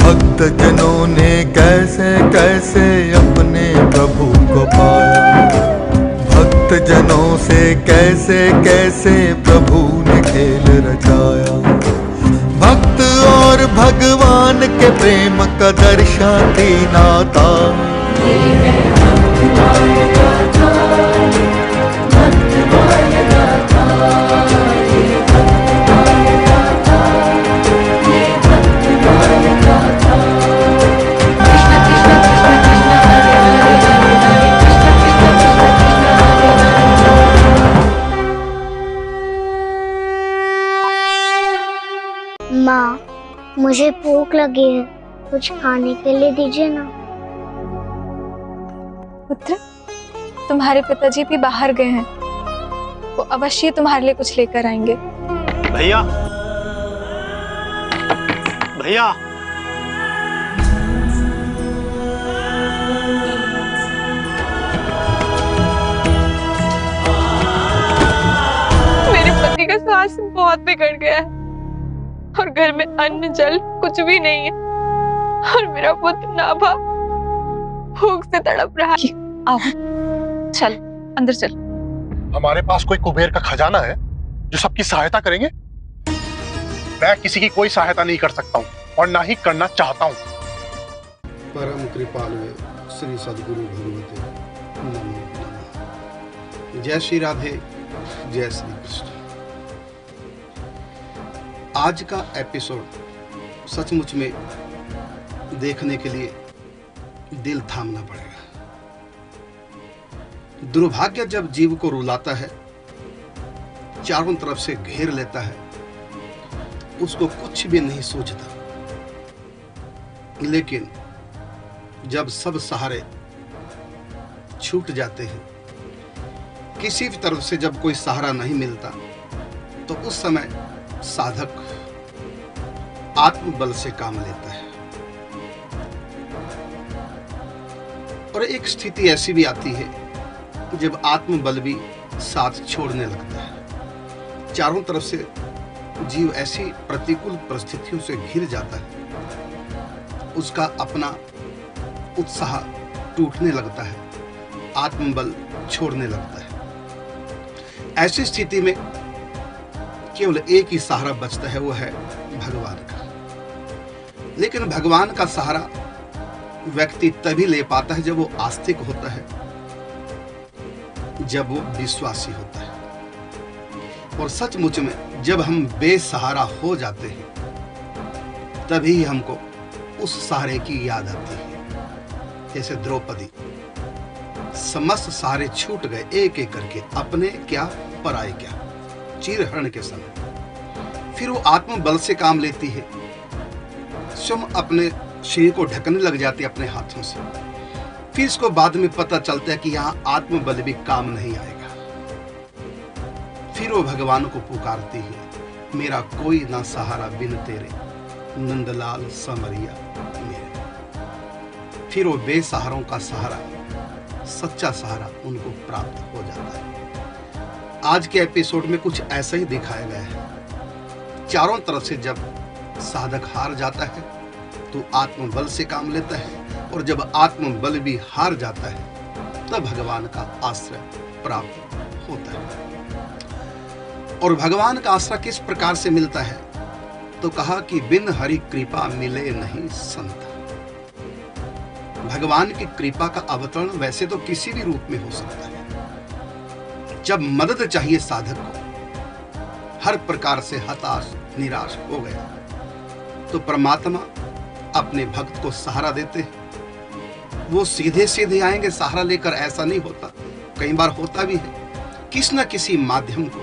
भक्त जनों ने कैसे कैसे अपने प्रभु को पाया, भक्त जनों से कैसे कैसे प्रभु ने खेल रचाया। भक्त और भगवान के प्रेम का दर्शाती नाता, माँ, मुझे भूख लगी है, कुछ खाने के लिए दीजिए ना। पुत्र, तुम्हारे पिताजी भी बाहर गए हैं, वो अवश्य तुम्हारे लिए कुछ लेकर आएंगे। भैया, भैया, मेरे पति का स्वास्थ्य बहुत बिगड़ गया है और घर में अन्न जल कुछ भी नहीं है और मेरा पुत्र नाभा भूख से तड़प रहा है। आओ, चल अंदर चल। हमारे पास कोई कुबेर का खजाना है जो सबकी सहायता करेंगे? मैं किसी की कोई सहायता नहीं कर सकता हूँ और ना ही करना चाहता हूँ। परम कृपालु श्री सद्गुरु भगवते नमो नमः। जय श्री राधे, जय श्री कृष्ण। आज का एपिसोड सचमुच में देखने के लिए दिल थामना पड़ेगा। दुर्भाग्य जब जीव को रुलाता है, चारों तरफ से घेर लेता है, उसको कुछ भी नहीं सूझता। लेकिन जब सब सहारे छूट जाते हैं, किसी भी तरफ से जब कोई सहारा नहीं मिलता, तो उस समय साधक आत्मबल से काम लेता है। और एक स्थिति ऐसी भी आती है जब आत्मबल भी साथ छोड़ने लगता है। चारों तरफ से जीव ऐसी प्रतिकूल परिस्थितियों से घिर जाता है, उसका अपना उत्साह टूटने लगता है, आत्मबल छोड़ने लगता है। ऐसी स्थिति में केवल एक ही सहारा बचता है, वो है भगवान का। लेकिन भगवान का सहारा व्यक्ति तभी ले पाता है जब वो आस्तिक होता है, जब वो विश्वासी होता है। और सचमुच में जब हम बेसहारा हो जाते हैं, तभी हमको उस सहारे की याद आती है। जैसे द्रौपदी, समस्त सहारे छूट गए एक एक करके, अपने क्या पराये क्या, चीरहरण के समय। फिर वो आत्मबल से काम लेती है, स्वयं अपने शरीर को ढकने लग जाती है अपने हाथों से। फिर इसको बाद में पता चलता है कि यहाँ आत्मबल भी काम नहीं आएगा। फिर वो भगवान को पुकारती है, मेरा कोई ना सहारा बिन तेरे, नंदलाल समरिया मेरे। फिर वो बेसहारों का सहारा, सच्चा सहारा उनको प्राप्त हो जाता है। आज के एपिसोड में कुछ ऐसा ही दिखाया गया है। चारों तरफ से जब साधक हार जाता है तो आत्मबल से काम लेता है, और जब आत्मबल भी हार जाता है तब भगवान का आश्रय प्राप्त होता है। और भगवान का आश्रय किस प्रकार से मिलता है? तो कहा कि बिन हरि कृपा मिले नहीं संत। भगवान की कृपा का अवतरण वैसे तो किसी भी रूप में हो सकता है। जब मदद चाहिए साधक को, हर प्रकार से हताश निराश हो गया, तो परमात्मा अपने भक्त को सहारा देते हैं। वो सीधे सीधे आएंगे सहारा लेकर, ऐसा नहीं होता। कई बार होता भी है, किसी न किसी माध्यम को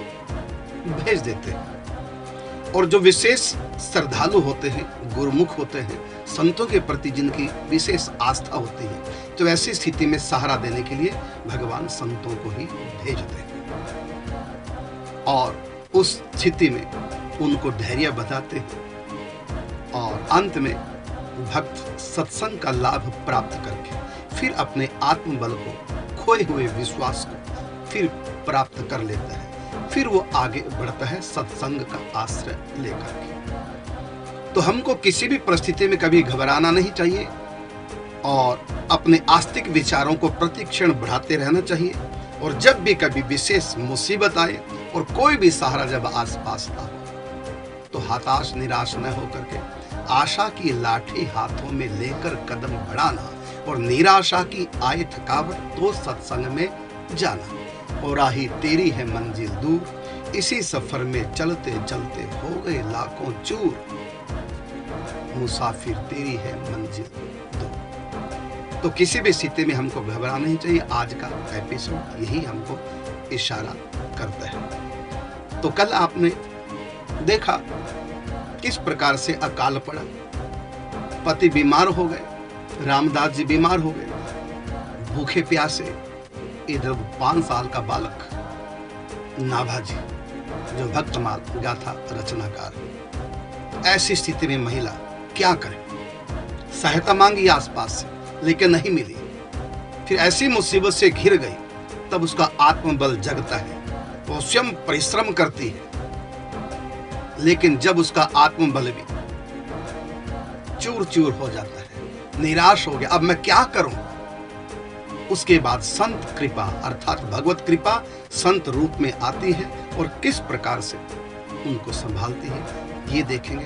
भेज देते हैं। और जो विशेष श्रद्धालु होते हैं, गुरुमुख होते हैं, संतों के प्रति जिनकी विशेष आस्था होती है, तो ऐसी स्थिति में सहारा देने के लिए भगवान संतों को ही भेजते हैं। और उस स्थिति में उनको धैर्य बताते हैं और अंत में भक्त सत्संग का लाभ प्राप्त करके फिर अपने आत्मबल को, खोए हुए विश्वास को फिर प्राप्त कर लेता है। फिर वो आगे बढ़ता है सत्संग का आश्रय लेकर के। तो हमको किसी भी परिस्थिति में कभी घबराना नहीं चाहिए और अपने आस्तिक विचारों को प्रतिक्षण बढ़ाते रहना चाहिए। और जब भी कभी विशेष मुसीबत आए और कोई भी सहारा जब आसपास ना हो तो हताश निराश न होकर के आशा की लाठी हाथों में लेकर कदम बढ़ाना और निराशा की आए थकावट तो सत्संग में जाना। और राही तेरी है मंजिल दूर, इसी सफर में चलते चलते हो गए लाखों चूर, मुसाफिर तेरी है मंजिल दूर। तो किसी भी स्थिति में हमको घबराना नहीं चाहिए। आज का एपिसोड यही हमको इशारा करता है। तो कल आपने देखा किस प्रकार से अकाल पड़ा, पति बीमार हो गए, रामदास जी बीमार हो गए, भूखे प्यासे। इधर 5 साल का बालक नाभा जी जो भक्तमाल गाथा रचनाकार। ऐसी स्थिति में महिला क्या करे, सहायता मांगी आसपास से लेकिन नहीं मिली। फिर ऐसी मुसीबत से घिर गई, तब उसका आत्मबल जगता है, वो स्वयं परिश्रम करती है। लेकिन जब उसका आत्मबल भी चूर चूर हो जाता है, निराश हो गया, अब मैं क्या करूं, उसके बाद संत कृपा अर्थात भगवत कृपा संत रूप में आती है और किस प्रकार से उनको संभालती है, ये देखेंगे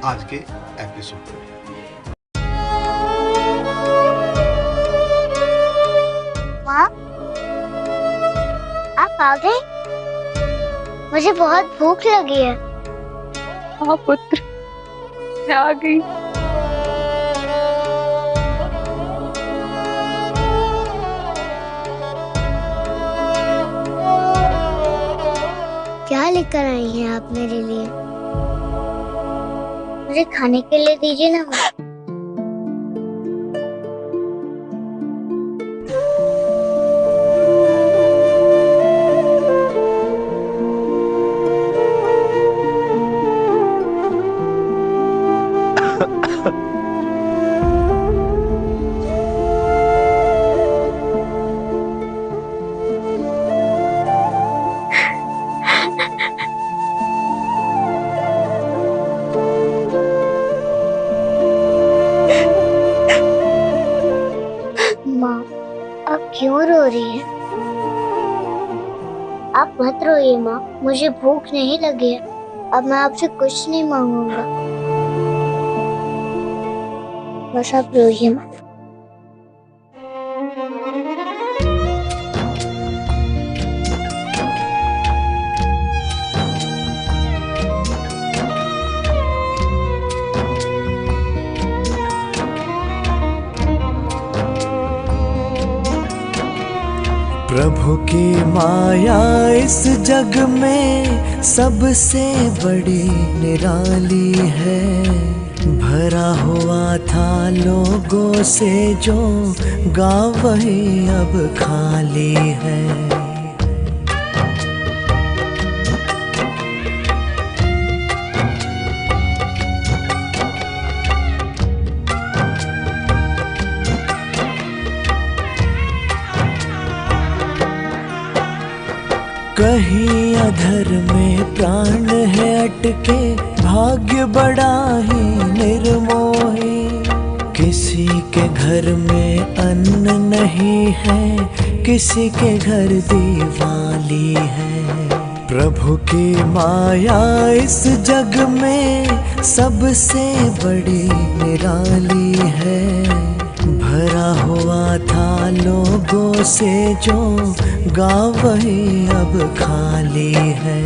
आज के एपिसोड में। माँ, आप आ गए? मुझे बहुत भूख लगी है। हाँ पुत्र, मैं आ गई। क्या लेकर आई हैं आप मेरे लिए? मुझे खाने के लिए दीजिए ना माँ। क्यों रो रही है? आप मत रोइए माँ, मुझे भूख नहीं लगी है। अब मैं आपसे कुछ नहीं मांगूंगा, बस आप रोइए माँ। प्रभु की माया इस जग में सबसे बड़ी निराली है। भरा हुआ था लोगों से जो गाँव वही अब खाली है। कहीं अधर में प्राण है अटके, भाग्य बड़ा ही निर्मोही। किसी के घर में अन्न नहीं है, किसी के घर दीवाली है। प्रभु की माया इस जग में सबसे बड़ी निराली है। भरा हुआ था लोगों से जो गाँव वही अब खाली है।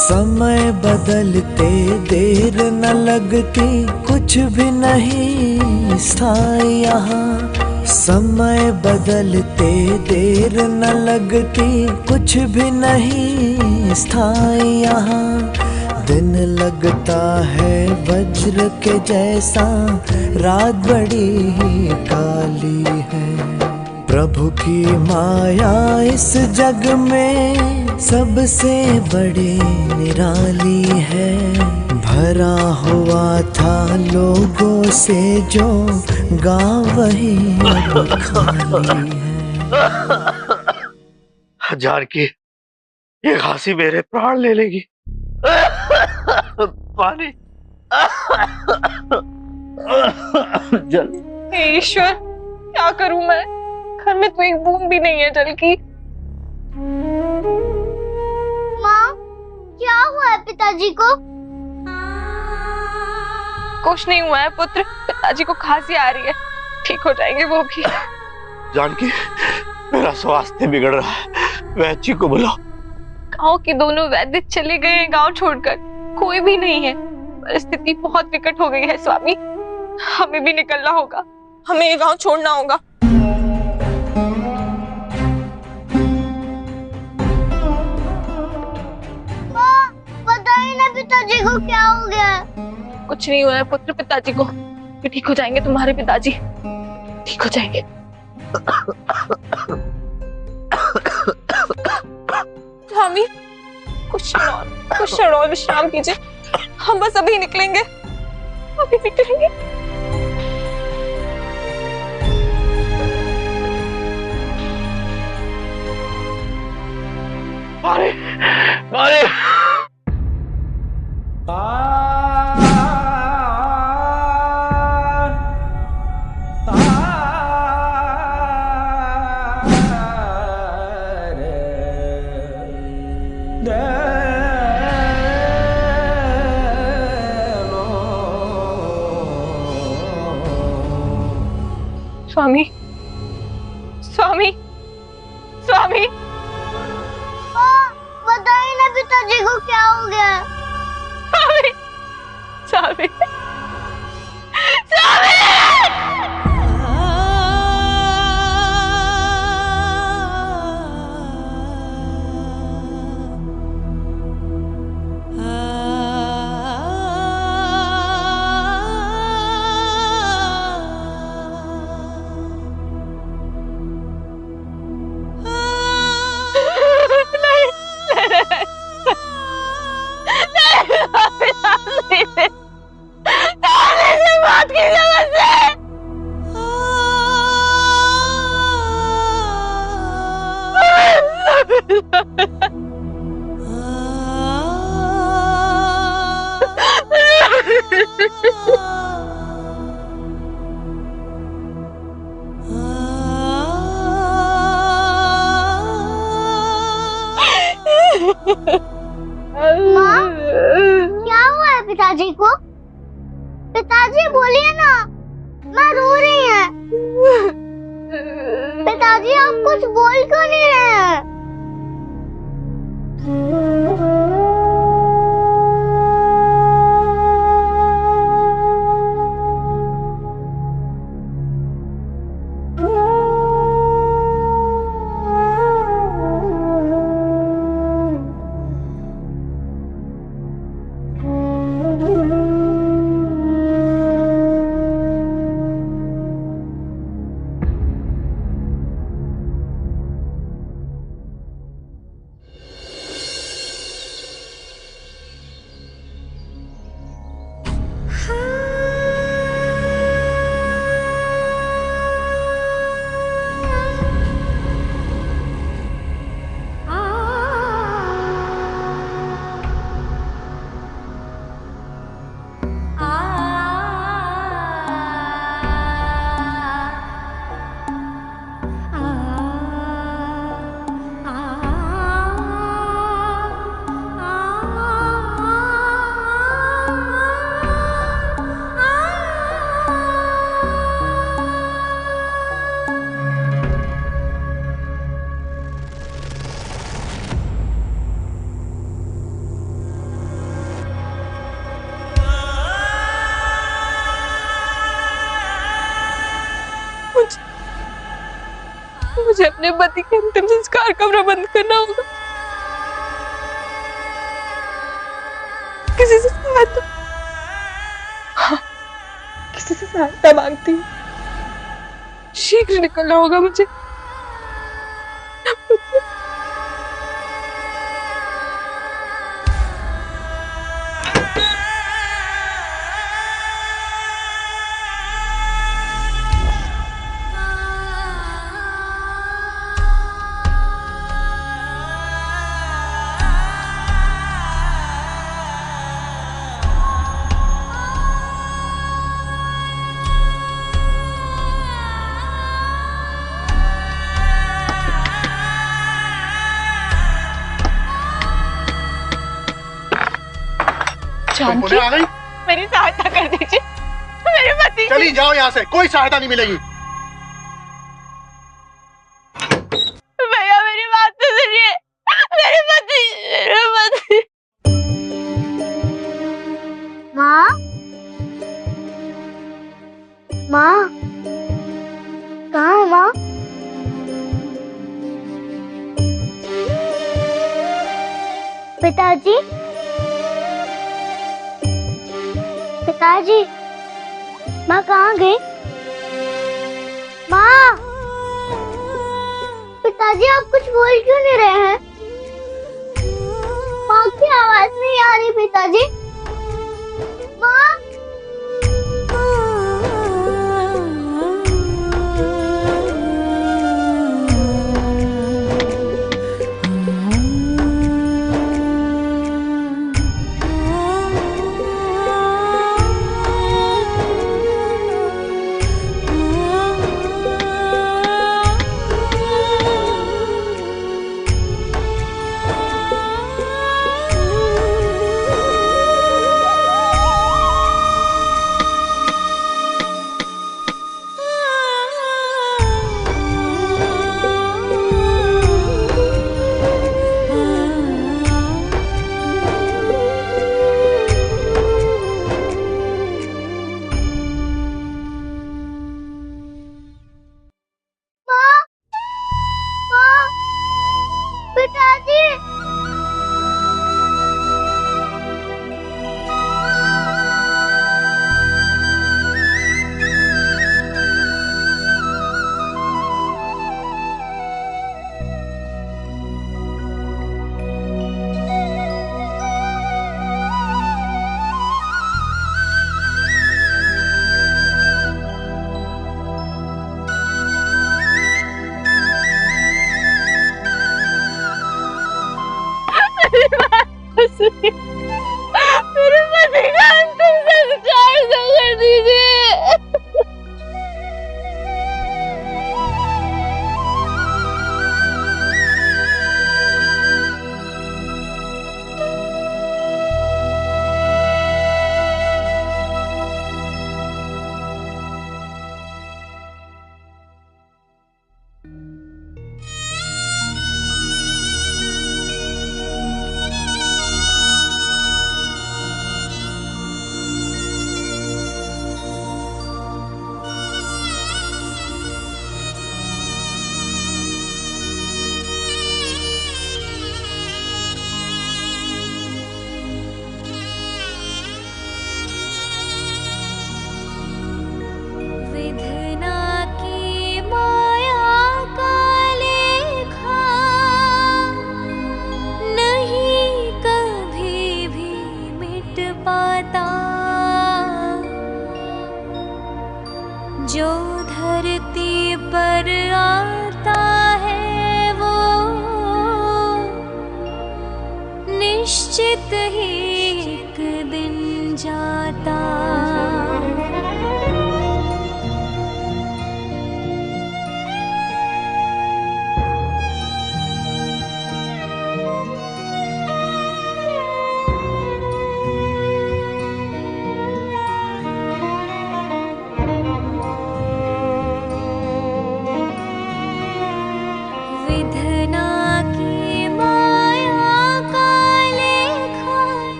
समय बदलते देर न लगती, कुछ भी नहीं स्थायी यहाँ। समय बदलते देर न लगती, कुछ भी नहीं स्थायी यहाँ। दिन लगता है वज्र के जैसा, रात बड़ी ही काली है। प्रभु की माया इस जग में सबसे बड़ी निराली है। भरा हुआ था लोगों से जो गाँव वही अब खाली है। जानकी, ये खांसी मेरे प्राण ले लेगी। पानी, जल। हे ईश्वर, क्या करूं मैं? घर में तो एक बूंद भी नहीं है जल की। माँ, क्या हुआ है पिताजी को? कुछ नहीं हुआ है पुत्र, पिताजी को खांसी आ रही है, ठीक हो जाएंगे वो भी। जानकी, मेरा स्वास्थ्य बिगड़ रहा है, वैद्य को बुलाओ। गांव के दोनों वैद्य चले गए हैं गांव छोड़कर, कोई भी नहीं है। परिस्थिति बहुत विकट हो गई है स्वामी, हमें भी निकलना होगा, हमें ये गांव छोड़ना होगा। बताइए ना पिताजी को क्या हो गया? कुछ नहीं हुआ है पुत्र, पिताजी को, ठीक हो जाएंगे तुम्हारे पिताजी, ठीक हो जाएंगे। स्वामी, कुछ क्षण और विश्राम कीजिए, हम बस अभी निकलेंगे, अभी निकलेंगे। मारे, मारे। स्वामी, स्वामी, स्वामी, बताइए ना पिताजी को क्या हो गया? स्वामी, स्वामी, स्वामी। बात की माँ, क्या हुआ है पिताजी को? पिताजी बोलिए ना, माँ रो रही है। पिताजी आप कुछ बोल क्यों नहीं रहे हैं? मुझे अपने पति के अंतिम संस्कार का प्रबंध करना होगा। किसी से सहायता, हाँ, किसी से सहायता मांगती हूँ। शीघ्र निकलना होगा मुझे। तुम पुणे आ गई? मेरी सहायता कर दीजिए, मेरे पति। चली जाओ यहाँ से, कोई सहायता नहीं मिलेगी। भैया मेरी बात तो सुनिए, मेरे पति, मेरे पति। माँ, माँ, कहाँ है माँ? पिताजी, पिताजी, माँ कहाँ गई? माँ, पिताजी आप कुछ बोल क्यों नहीं रहे हैं? माँ की आवाज नहीं आ रही पिताजी। माँ, पिताजी, मेरे पति का अंतिम संस्कार कर दीजिए। जो धरती पर आता है वो निश्चित ही एक दिन जाता।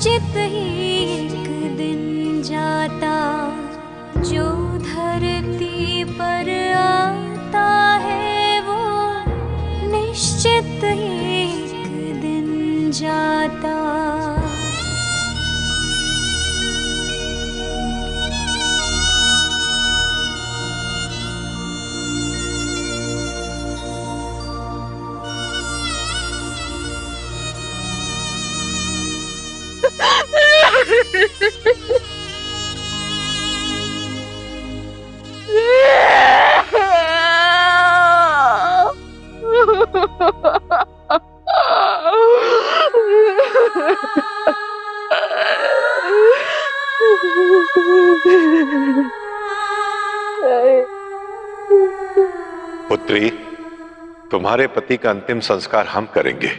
निश्चित ही एक दिन जाता, जो धरती पर आता है वो निश्चित ही एक दिन जाता। पुत्री, तुम्हारे पति का अंतिम संस्कार हम करेंगे।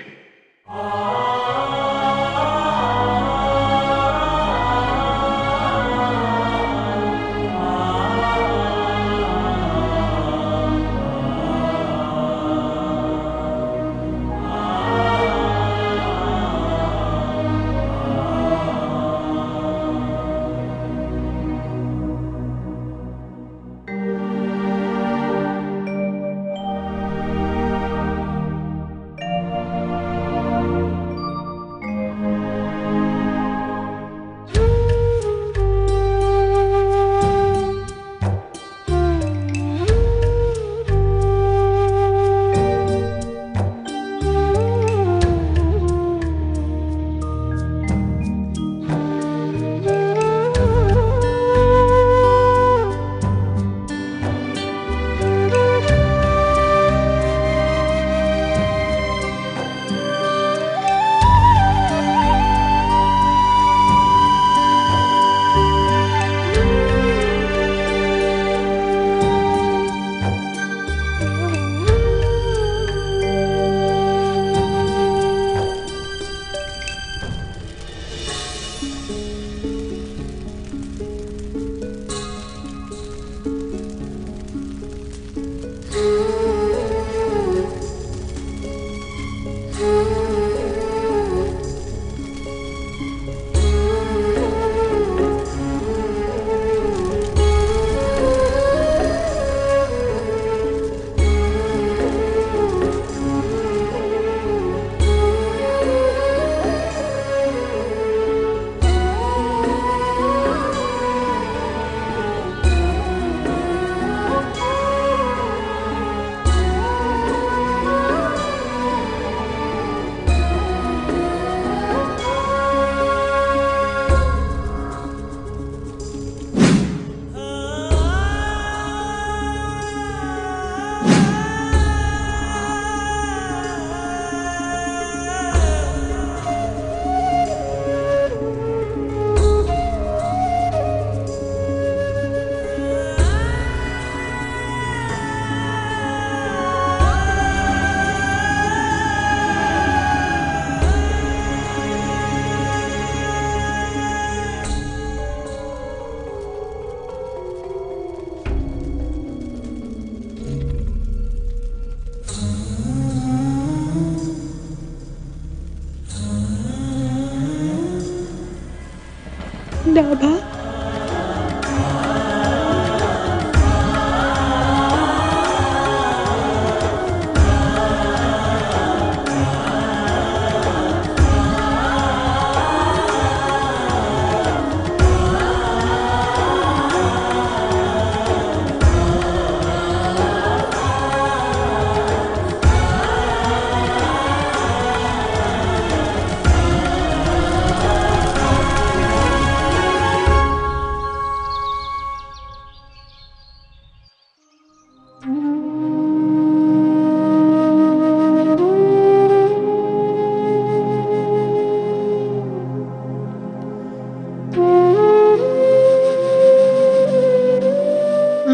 नाभा,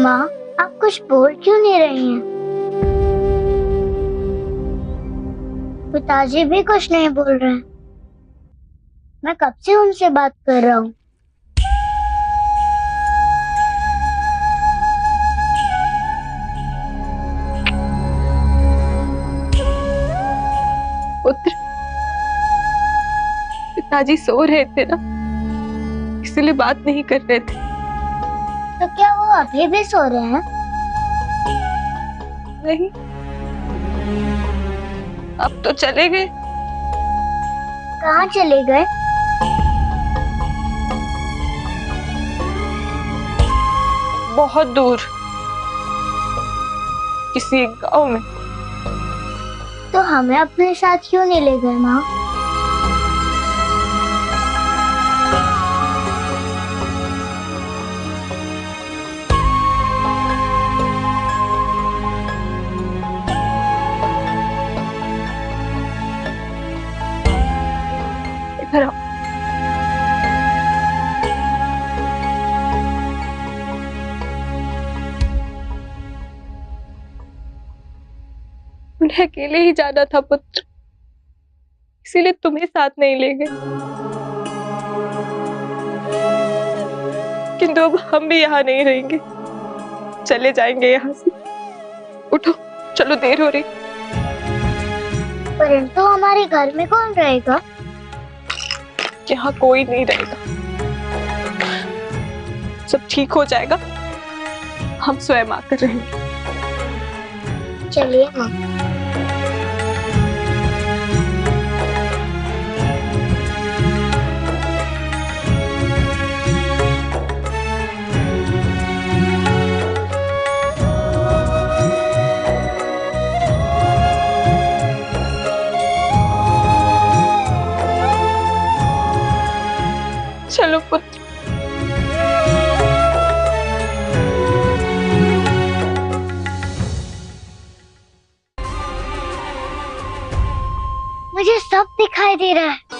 माँ, आप कुछ बोल क्यों नहीं रही हैं? पिताजी भी कुछ नहीं बोल रहे हैं। मैं कब से उनसे बात कर रहा हूँ। पुत्र, पिताजी सो रहे थे ना, इसलिए बात नहीं कर रहे थे। तो क्या वो अभी भी सो रहे हैं? नहीं, अब तो चले गए। कहाँ चले गए? बहुत दूर, किसी गांव में। तो हमें अपने साथ क्यों नहीं ले गए माँ? इधर आओ। उन्हें अकेले ही जाना था पुत्र, इसीलिए तुम्हें साथ नहीं ले गए। किंतु अब हम भी यहाँ नहीं रहेंगे, चले जाएंगे यहाँ से। उठो, चलो, देर हो रही। परंतु हमारे घर में कौन रहेगा? यहाँ कोई नहीं रहेगा, सब ठीक हो जाएगा, हम स्वयं आकर रहेंगे। चलिए माँ। चलो पुत्र। मुझे सब दिखाई दे रहा है।